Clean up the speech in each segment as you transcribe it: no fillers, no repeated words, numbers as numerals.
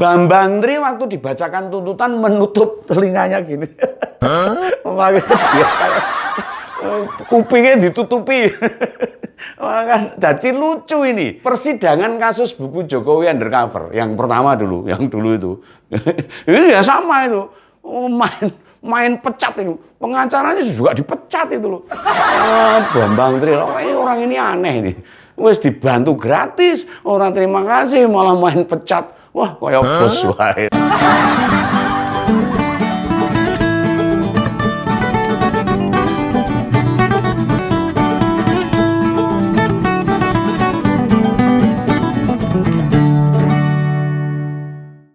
Bambang Tri waktu dibacakan tuntutan menutup telinganya gini. Memakai dia kupingnya ditutupi. Maka jadi lucu ini. Persidangan kasus buku Jokowi Undercover yang pertama dulu, yang dulu itu. Ini ya sama itu. Oh, main pecat itu. Pengacaranya juga dipecat itu loh. Bambang Tri, orang ini aneh nih. Wes dibantu gratis, orang terima kasih malah main pecat. Wah, kayak bos wae.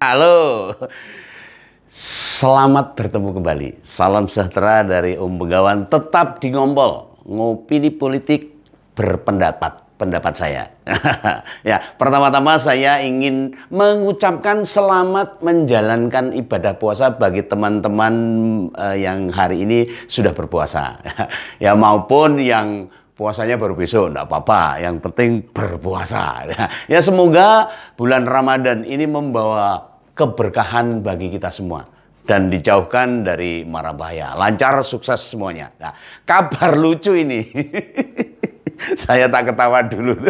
Halo, selamat bertemu kembali. Salam sejahtera dari Om Begawan. Tetap di Ngompol, ngopini politik berpendapat. Pendapat saya. Ya, pertama-tama saya ingin mengucapkan selamat menjalankan ibadah puasa bagi teman-teman yang hari ini sudah berpuasa. Ya, maupun yang puasanya baru besok, enggak apa-apa. Yang penting berpuasa. Ya, semoga bulan Ramadan ini membawa keberkahan bagi kita semua dan dijauhkan dari mara bahaya. Lancar, sukses semuanya. Nah, kabar lucu ini. Saya tak ketawa dulu.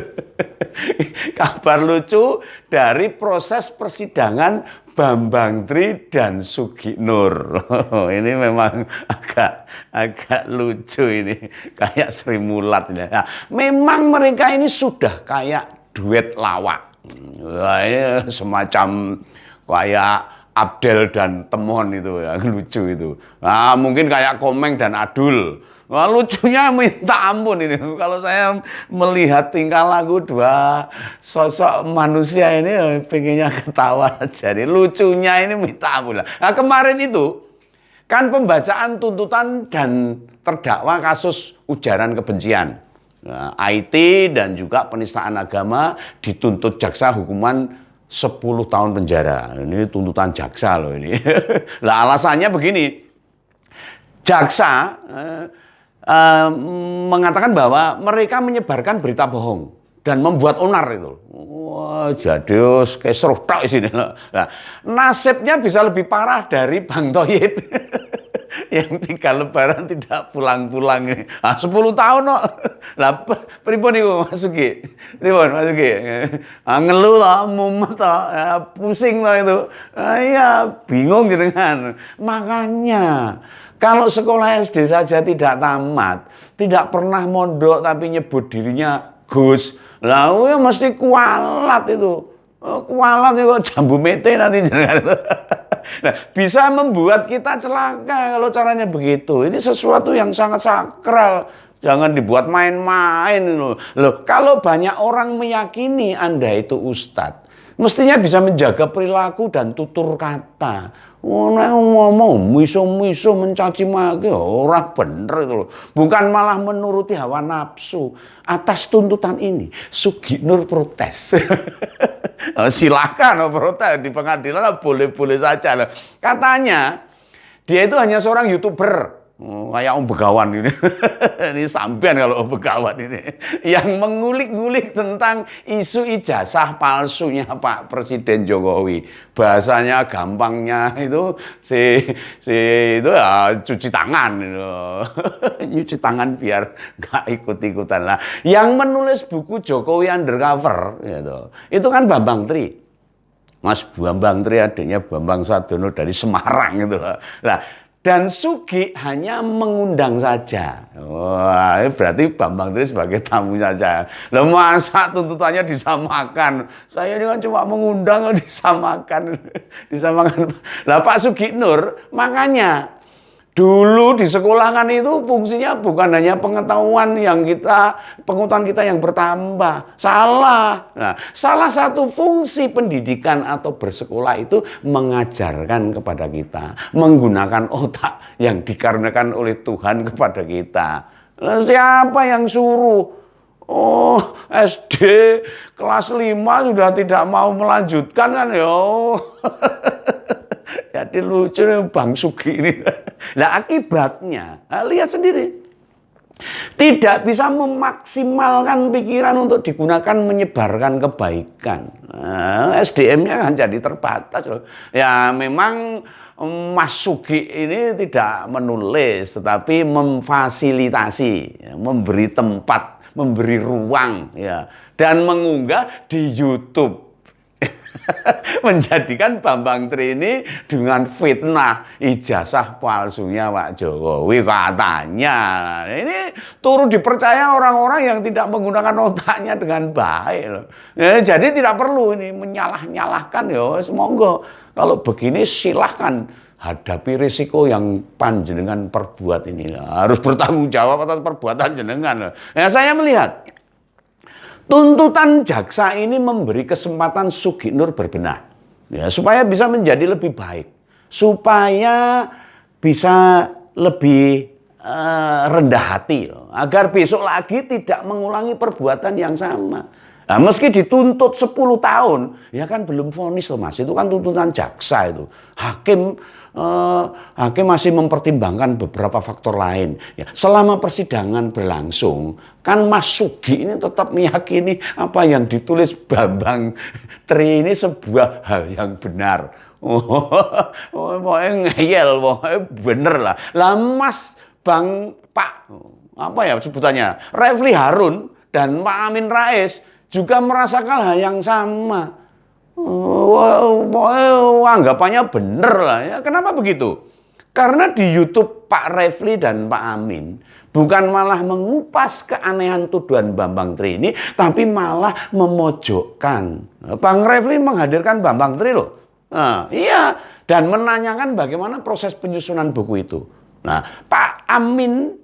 Kabar lucu dari proses persidangan Bambang Tri dan Sugiknur. Ini memang agak lucu ini, kayak Sri Mulat. Nah, memang mereka ini sudah kayak duet lawak. Wah, ini semacam kayak Abdel dan Temon itu yang lucu itu. Nah, mungkin kayak Komeng dan Adul. Wah, lucunya minta ampun ini. Kalau saya melihat tingkah laku dua sosok manusia ini, pengennya ketawa. Jadi lucunya ini minta ampun. Nah, kemarin itu kan pembacaan tuntutan dan terdakwa kasus ujaran kebencian. Nah, IT dan juga penistaan agama dituntut jaksa hukuman 10 tahun penjara. Ini tuntutan jaksa loh ini. Lah alasannya begini. Jaksa mengatakan bahwa mereka menyebarkan berita bohong dan membuat onar itu. Wah, jadi kayak seru tak sini. Nah, nasibnya bisa lebih parah dari Bang Thoyib yang 3 lebaran tidak pulang-pulang ini. 10 tahun no. Lah pripun niku Mas Sugi? Pripun Mas Sugi? Ngeluh to, mumet to, pusing to itu. Iya, bingung jenengan. Makanya kalau sekolah SD saja tidak tamat, tidak pernah mondok tapi nyebut dirinya Gus, lah ya mesti kualat itu. Kualat itu jambu mete nanti. Nah, bisa membuat kita celaka kalau caranya begitu. Ini sesuatu yang sangat sakral. Jangan dibuat main-main loh. Loh, kalau banyak orang meyakini Anda itu ustadz, mestinya bisa menjaga perilaku dan tutur kata. Ngomong miso-miso mencaci maki ora bener itu loh. Bukan malah menuruti hawa nafsu. Atas tuntutan ini Sugiknur protes. Silakan protes di pengadilan, boleh-boleh saja. Katanya dia itu hanya seorang YouTuber. Kayak Om Begawan ini. Ini sampean kalau Om Begawan ini yang mengulik-ngulik tentang isu ijazah palsunya Pak Presiden Jokowi. Bahasanya gampangnya itu itu ya cuci tangan itu. Cuci tangan biar nggak ikut-ikutan lah. Yang menulis buku Jokowi Undercover gitu. Itu kan Bambang Tri. Mas Bambang Tri adiknya Bambang Sadono dari Semarang gitu loh. Nah, dan Sugi hanya mengundang saja. Wah, berarti Bambang Tri sebagai tamu saja. Lah masa tuntutannya disamakan? Saya ini kan cuma mengundang disamakan. Disamakan. Lah Pak Sugiknur, makanya dulu di sekolahan itu fungsinya bukan hanya pengetahuan kita yang bertambah. Salah. Nah, salah satu fungsi pendidikan atau bersekolah itu mengajarkan kepada kita, menggunakan otak yang dikaruniakan oleh Tuhan kepada kita. Nah, siapa yang suruh? Oh, SD kelas 5 sudah tidak mau melanjutkan kan ya. Jadi lucu nih Bang Sugi ini. Nah akibatnya, lihat sendiri. Tidak bisa memaksimalkan pikiran untuk digunakan menyebarkan kebaikan. Nah, SDM-nya kan jadi terbatas loh. Ya memang Mas Sugi ini tidak menulis, tetapi memfasilitasi, ya, memberi tempat, memberi ruang, ya, dan mengunggah di YouTube. Menjadikan Bambang Tri ini dengan fitnah ijazah palsunya Pak Jokowi katanya. Ini turut dipercaya orang-orang yang tidak menggunakan otaknya dengan baik loh. Ya, jadi tidak perlu ini menyalah-nyalahkan ya. Semoga kalau begini silahkan hadapi risiko yang panjenengan perbuat ini. Harus bertanggung jawab atas perbuatan jenengan. Ya, saya melihat tuntutan jaksa ini memberi kesempatan Sugi Nur berbenah, ya, supaya bisa menjadi lebih baik, supaya bisa lebih rendah hati, agar besok lagi tidak mengulangi perbuatan yang sama. Nah, meski dituntut 10 tahun, ya kan belum vonis loh Mas, itu kan tuntutan jaksa itu. Hakim masih mempertimbangkan beberapa faktor lain. Ya, selama persidangan berlangsung, kan Mas Sugi ini tetap meyakini apa yang ditulis Bambang Tri ini sebuah hal yang benar. Pokoknya ngeyel, pokoknya bener lah. Lah Mas Pak, apa ya sebutannya, Refli Harun dan Pak Amin Rais juga merasakan hal yang sama. Anggapannya bener lah ya. Kenapa begitu? Karena di YouTube Pak Refli dan Pak Amin bukan malah mengupas keanehan tuduhan Bambang Tri ini, tapi malah memojokkan. Bang Refli menghadirkan Bambang Tri loh. Nah, iya, dan menanyakan bagaimana proses penyusunan buku itu. Nah, Pak Amin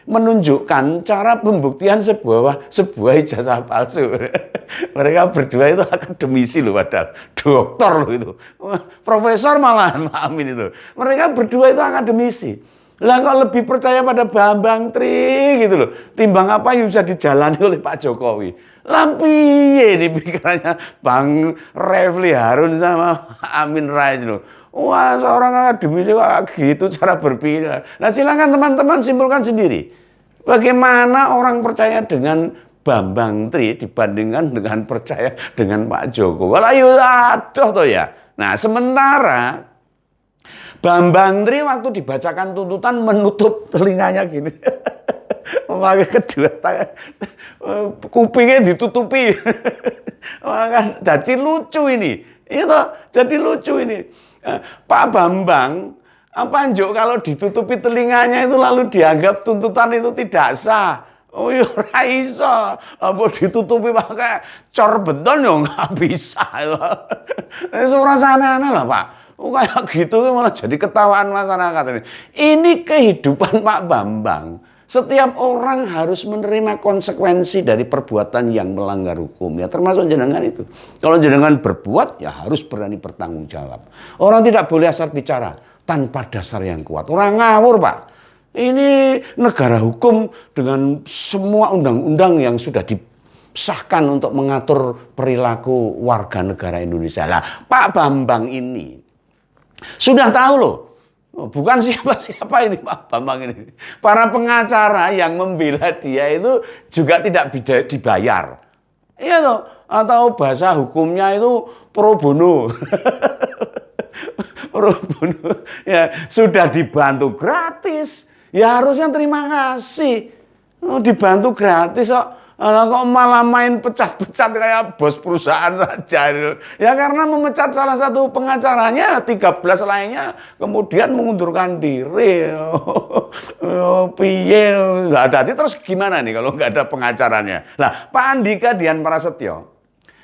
menunjukkan cara pembuktian sebuah ijazah palsu. Mereka berdua itu akademisi loh, padahal doktor loh itu, profesor malahan Pak Amin itu. Mereka berdua itu akademisi. Lah kok lebih percaya pada Bambang Tri gitu loh, timbang apa yang bisa dijalani oleh Pak Jokowi. Lampiye ini pikirannya Bang Refli Harun sama Amin Rais loh. Wah, seorang akademisi kok gitu cara berpikir. Nah, silakan teman-teman simpulkan sendiri. Bagaimana orang percaya dengan Bambang Tri dibandingkan dengan percaya dengan Pak Jokowi. Walah yo aduh toh ya. Nah, sementara Bambang Tri waktu dibacakan tuntutan menutup telinganya gini. Memakai kedua tangan, kupingnya ditutupi. Maka jadi lucu ini. Itu jadi lucu ini. Pak Bambang, apa njuk kalau ditutupi telinganya itu lalu dianggap tuntutan itu tidak sah. Oh ya ora iso. Apa ditutupi pakai cor beton ya nggak bisa. Itu ora aneh lah Pak. Kayak gitu malah jadi ketawaan masyarakat ini. Ini kehidupan Pak Bambang. Setiap orang harus menerima konsekuensi dari perbuatan yang melanggar hukum, ya termasuk jenengan itu. Kalau jenengan berbuat, ya harus berani bertanggung jawab. Orang tidak boleh asal bicara tanpa dasar yang kuat. Orang ngawur Pak. Ini negara hukum dengan semua undang-undang yang sudah disahkan untuk mengatur perilaku warga negara Indonesia. Lah, Pak Bambang ini sudah tahu loh. Bukan siapa-siapa ini Pak Bambang ini. Para pengacara yang membela dia itu juga tidak dibayar. Iya toh, atau bahasa hukumnya itu pro bono. Pro bono. Ya, sudah dibantu gratis. Ya harusnya terima kasih. Dibantu gratis kok. Kok malah main pecat-pecat kayak bos perusahaan saja. Ya karena memecat salah satu pengacaranya, 13 lainnya kemudian mengundurkan diri. Piye. Nah, tadi terus gimana nih kalau nggak ada pengacaranya? Nah, Pak Andika Dian Prasetyo,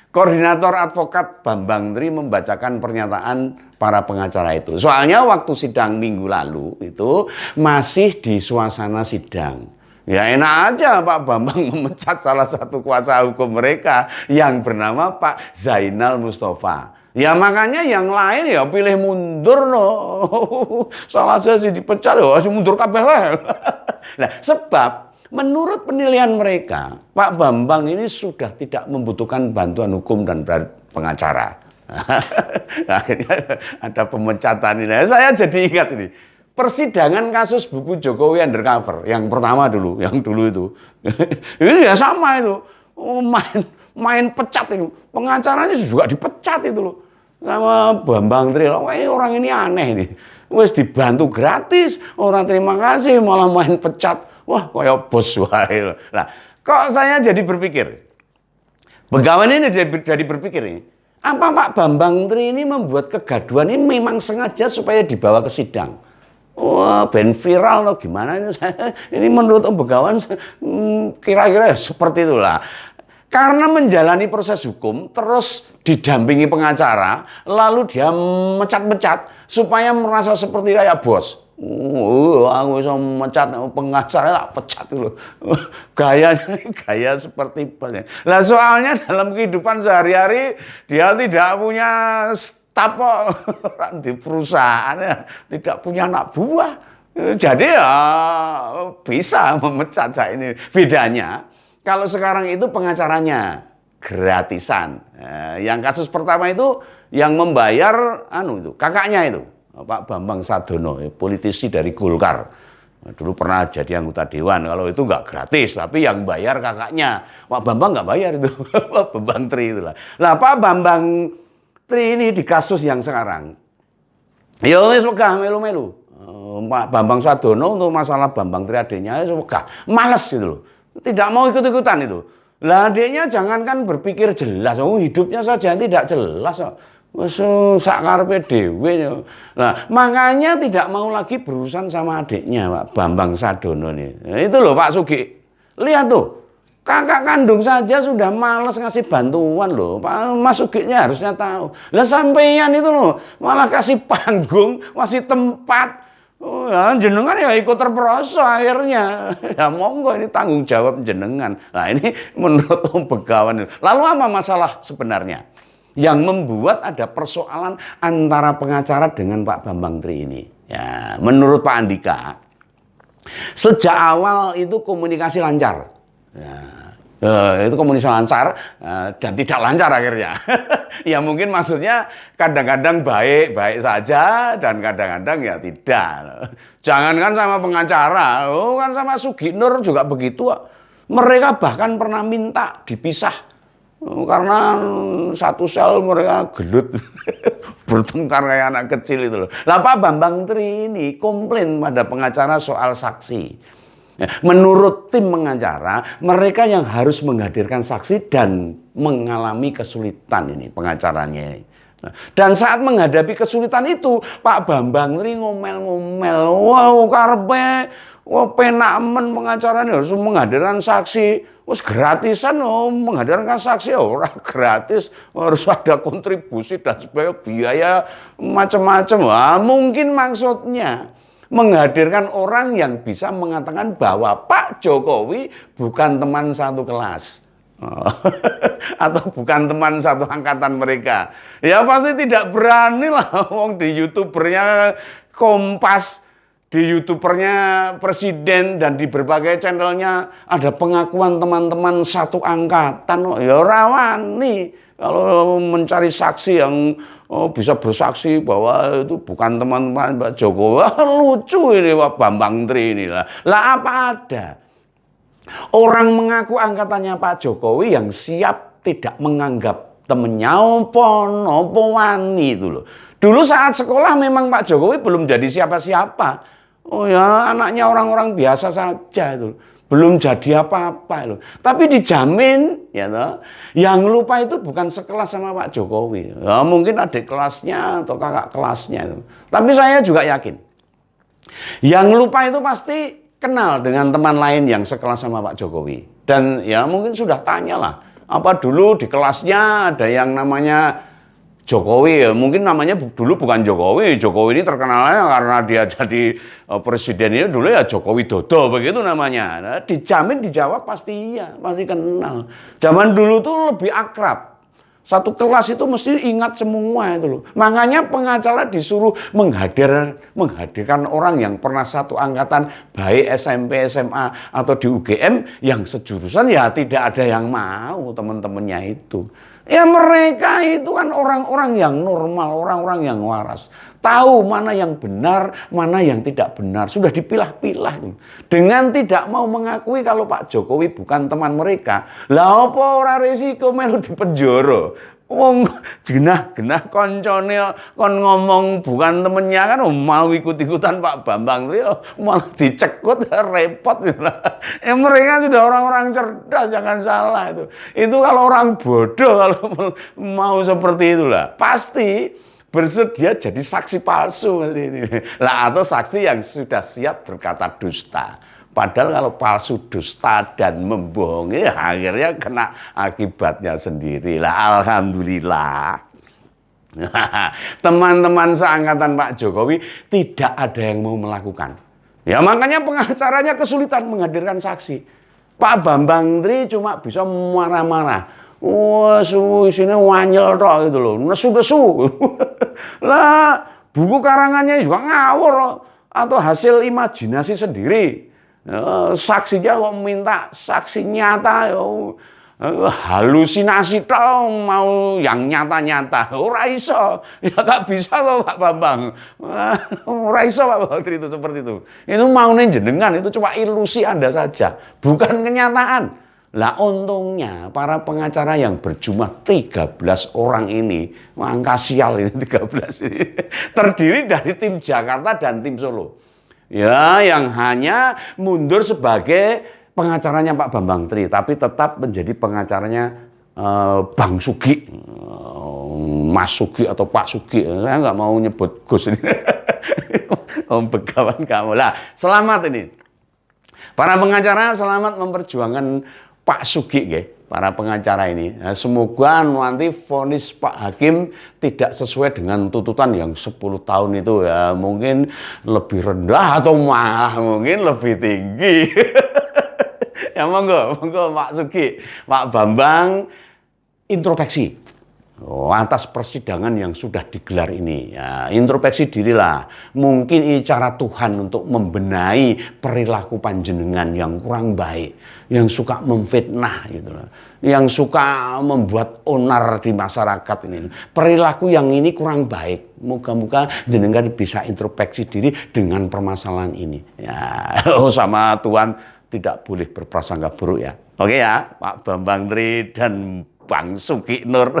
koordinator advokat Bambang Tri, membacakan pernyataan para pengacara itu. Soalnya waktu sidang minggu lalu itu masih di suasana sidang. Ya enak aja Pak Bambang memecat salah satu kuasa hukum mereka yang bernama Pak Zainal Mustafa. Ya makanya yang lain ya pilih mundur loh. Salah saya dipecat loh, harus mundur kabeh. Nah, sebab menurut penilaian mereka, Pak Bambang ini sudah tidak membutuhkan bantuan hukum dan pengacara. Akhirnya ada pemecatan ini. Saya jadi ingat ini. persidangan kasus buku Jokowi Undercover yang pertama dulu, yang dulu itu, itu ya sama itu, main pecat itu, pengacaranya juga dipecat itu loh, sama Bambang Tri. Orang ini aneh nih, wes dibantu gratis, orang terima kasih malah main pecat, wah kayak bos wae. Nah, kok saya jadi berpikir, Begawan ini jadi berpikir ini, apa Pak Bambang Tri ini membuat kegaduhan ini memang sengaja supaya dibawa ke sidang? Wah, ben viral loh gimana ini saya, ini menurut Om Begawan kira-kira seperti itulah. Karena menjalani proses hukum terus didampingi pengacara, lalu dia mecat-mecat supaya merasa seperti kayak bos. Aku bisa mecat pengacara tak pecat itu loh. Gaya seperti bos. Lah soalnya dalam kehidupan sehari-hari dia tidak punya staf di perusahaan ya, tidak punya anak buah. Jadi ya bisa memecat saya ini. Bedanya kalau sekarang itu pengacaranya gratisan. Yang kasus pertama itu yang membayar itu kakaknya itu Pak Bambang Sadono, politisi dari Golkar. Dulu pernah jadi anggota dewan. Kalau itu nggak gratis, tapi yang bayar kakaknya. Pak Bambang nggak bayar itu, Pak Bambang Tri itulah. Lah Pak Bambang Tri ini di kasus yang sekarang, ya wis wegah melu-melu. Pak Bambang Sadono untuk masalah Bambang Tri adiknya wis wegah, males gitu loh. Tidak mau ikut-ikutan itu. Lah adiknya jangankan berpikir jelas, hidupnya saja tidak jelas. Wes sak karepe dhewe. Nah, makanya tidak mau lagi berurusan sama adiknya Pak Bambang Sadono ini. Nah, itu loh Pak Sugi. Lihat tuh. Kakak kandung saja sudah males ngasih bantuan loh. Mas Suginya harusnya tahu. Lah sampeyan itu loh malah kasih panggung, masih tempat. Oh, ya, jenengan ya ikut terperosok akhirnya. Ya monggo ini tanggung jawab jenengan. Nah ini menurut Om Begawan. Lalu apa masalah sebenarnya? Yang membuat ada persoalan antara pengacara dengan Pak Bambang Tri ini. Ya, menurut Pak Andika, sejak awal itu komunikasi lancar. Itu komunikasi lancar dan tidak lancar akhirnya. Ya mungkin maksudnya kadang-kadang baik-baik saja dan kadang-kadang ya tidak. Jangankan sama pengacara, kan sama Suginur juga begitu. Mereka bahkan pernah minta dipisah karena satu sel mereka gelut bertengkar kayak anak kecil itu loh. Lah Pak Bambang Tri ini komplain pada pengacara soal saksi. Menurut tim pengacara, mereka yang harus menghadirkan saksi dan mengalami kesulitan ini pengacaranya. Dan saat menghadapi kesulitan itu, Pak Bambang Tri ngomel-ngomel, wow karepe, penak men pengacaranya harus menghadirkan saksi. Wes gratisan menghadirkan saksi orang gratis, harus ada kontribusi dan sebagainya, biaya macam-macam. Wah, mungkin maksudnya menghadirkan orang yang bisa mengatakan bahwa Pak Jokowi bukan teman satu kelas. Atau bukan teman satu angkatan mereka. Ya pasti tidak berani lah wong di YouTubernya Kompas, di YouTubernya Presiden dan di berbagai channelnya ada pengakuan teman-teman satu angkatan. Ya rawani kalau mencari saksi yang bisa bersaksi bahwa itu bukan teman-teman Pak Jokowi. Lucu ini Pak Bambang Tri ini lah. Lah apa ada orang mengaku angkatannya Pak Jokowi yang siap tidak menganggap temennya opo wani itu loh. Dulu saat sekolah memang Pak Jokowi belum jadi siapa-siapa. Oh ya, anaknya orang-orang biasa saja itu. Belum jadi apa-apa loh. Tapi dijamin ya toh, yang lupa itu bukan sekelas sama Pak Jokowi. Ya, mungkin adik kelasnya atau kakak kelasnya itu. Tapi saya juga yakin yang lupa itu pasti kenal dengan teman lain yang sekelas sama Pak Jokowi. Dan ya mungkin sudah tanya lah, apa dulu di kelasnya ada yang namanya Jokowi, ya mungkin namanya dulu bukan Jokowi. Jokowi ini terkenalnya karena dia jadi presiden ini dulu ya Jokowi Dodo begitu namanya. Nah, dijamin dijawab pasti iya, pasti kenal. Zaman dulu tuh lebih akrab. Satu kelas itu mesti ingat semua itu loh. Makanya pengacara disuruh menghadirkan orang yang pernah satu angkatan baik SMP, SMA atau di UGM yang sejurusan ya tidak ada yang mau teman-temannya itu. Ya mereka itu kan orang-orang yang normal, orang-orang yang waras. Tahu mana yang benar, mana yang tidak benar. Sudah dipilah-pilah. Dengan tidak mau mengakui kalau Pak Jokowi bukan teman mereka. Lah apa ora resiko melu di penjara? Wong genah-genah koncone kon ngomong bukan temennya kan mau ikut-ikutan Pak Bambang Tri malah dicekut repot gitu lah. Mereka sudah orang-orang cerdas, jangan salah itu. Itu kalau orang bodoh kalau mau seperti itulah pasti bersedia jadi saksi palsu lah atau saksi yang sudah siap berkata dusta. Padahal kalau palsu, dusta, dan membohongi, akhirnya kena akibatnya sendiri. Lah, alhamdulillah. Teman-teman seangkatan Pak Jokowi tidak ada yang mau melakukan. Ya makanya pengacaranya kesulitan menghadirkan saksi. Pak Bambang Tri cuma bisa marah-marah. Wah, isinya wanyel tok gitu loh. Nesu-nesu. Lah, buku karangannya juga ngawur atau hasil imajinasi sendiri. Saksinya kok minta saksi nyata, halusinasi tau mau yang nyata-nyata, ora iso, ya gak bisa loh Pak Bambang, ora iso Pak Bambang itu seperti itu mau jenengan itu cuma ilusi Anda saja, bukan kenyataan. Lah untungnya para pengacara yang berjumlah 13 orang ini, angka sial ini 13 ini, terdiri dari tim Jakarta dan tim Solo. Ya, yang hanya mundur sebagai pengacaranya Pak Bambang Tri, tapi tetap menjadi pengacaranya Bang Sugi, Mas Sugi atau Pak Sugi. Saya nggak mau nyebut Gus ini. Om Begawan kamu lah. Selamat ini. Para pengacara selamat memperjuangkan Pak Sugi, para pengacara ini. Nah, semoga nanti vonis Pak Hakim tidak sesuai dengan tuntutan yang 10 tahun itu ya. Mungkin lebih rendah atau malah mungkin lebih tinggi. Ya monggo Pak Sugi, Pak Bambang introspeksi. Atas persidangan yang sudah digelar ini, ya, introspeksi dirilah. Mungkin ini cara Tuhan untuk membenahi perilaku panjenengan yang kurang baik, yang suka memfitnah, gitu loh, yang suka membuat onar di masyarakat ini. Perilaku yang ini kurang baik. Moga-moga jenengan bisa introspeksi diri dengan permasalahan ini. Ya, sama Tuhan tidak boleh berprasangka buruk ya. Oke ya, Pak Bambang Tri dan Bang Sugi Nur.